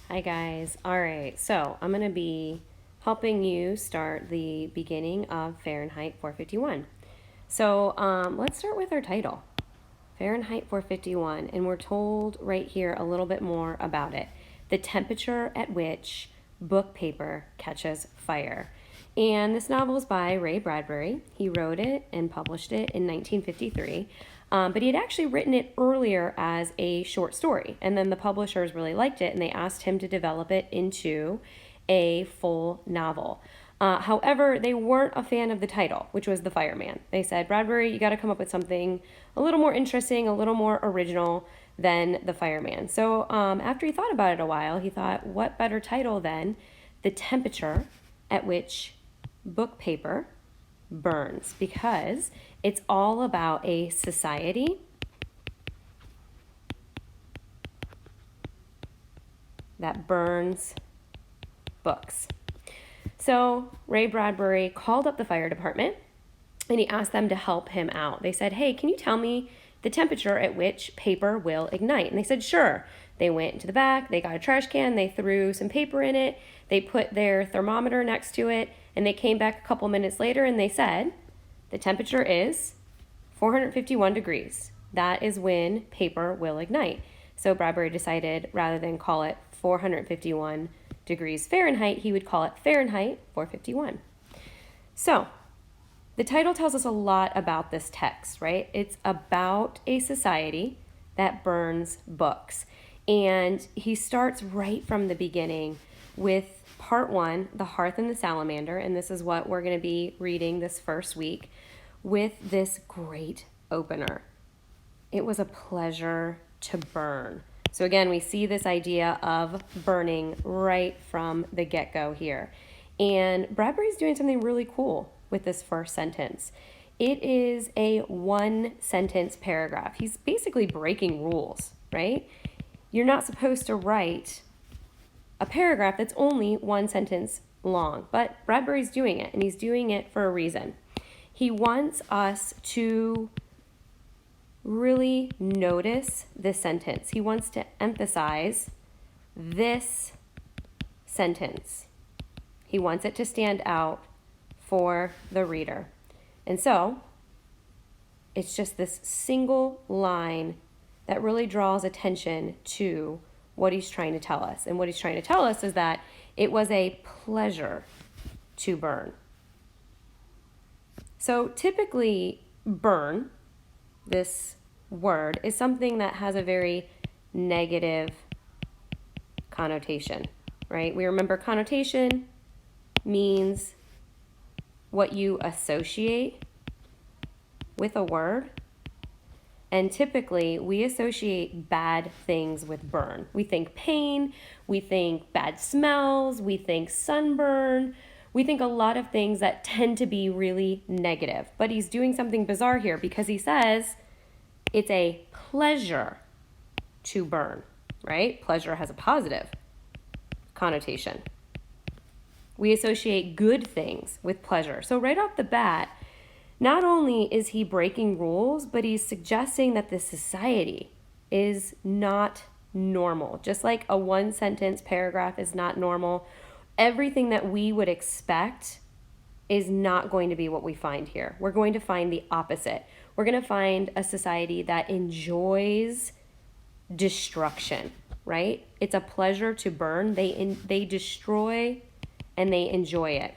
Hi guys. All right, so I'm going to be helping you start the beginning of Fahrenheit 451. So let's start with our title, Fahrenheit 451, and we're told right here a little bit more about it. The temperature at which book paper catches fire. And this novel is by Ray Bradbury. He wrote it and published it in 1953. But he had actually written it earlier as a short story. And then the publishers really liked it and they asked him to develop it into a full novel. However, they weren't a fan of the title, which was The Fireman. They said, Bradbury, you got to come up with something a little more interesting, a little more original than The Fireman. So after he thought about it a while, he thought, what better title than The Temperature at Which Book Paper Burns? Because it's all about a society that burns books. So Ray Bradbury called up the fire department and he asked them to help him out. They said, hey, can you tell me the temperature at which paper will ignite? And they said, sure. They went into the back, they got a trash can, they threw some paper in it, they put their thermometer next to it, and they came back a couple minutes later and they said, the temperature is 451 degrees. That is when paper will ignite. So Bradbury decided rather than call it 451 degrees Fahrenheit, he would call it Fahrenheit 451. So the title tells us a lot about this text, right? It's about a society that burns books. And he starts right from the beginning with part one, The Hearth and the Salamander, and this is what we're going to be reading this first week, with this great opener. It was a pleasure to burn. So again, we see this idea of burning right from the get-go here. And Bradbury's doing something really cool with this first sentence. It is a one-sentence paragraph. He's basically breaking rules, right? You're not supposed to write a paragraph that's only one sentence long, but Bradbury's doing it, and he's doing it for a reason. He wants us to really notice this sentence. He wants to emphasize this sentence. He wants it to stand out for the reader. And so it's just this single line that really draws attention to what he's trying to tell us. And what he's trying to tell us is that it was a pleasure to burn. So typically, burn, this word, is something that has a very negative connotation, right? We remember connotation means what you associate with a word. And typically, we associate bad things with burn. We think pain, we think bad smells, we think sunburn, we think a lot of things that tend to be really negative. But he's doing something bizarre here because he says it's a pleasure to burn, right? Pleasure has a positive connotation. We associate good things with pleasure. So right off the bat, not only is he breaking rules, but he's suggesting that this society is not normal. Just like a one-sentence paragraph is not normal, everything that we would expect is not going to be what we find here. We're going to find the opposite. We're going to find a society that enjoys destruction, right? It's a pleasure to burn. They destroy and they enjoy it.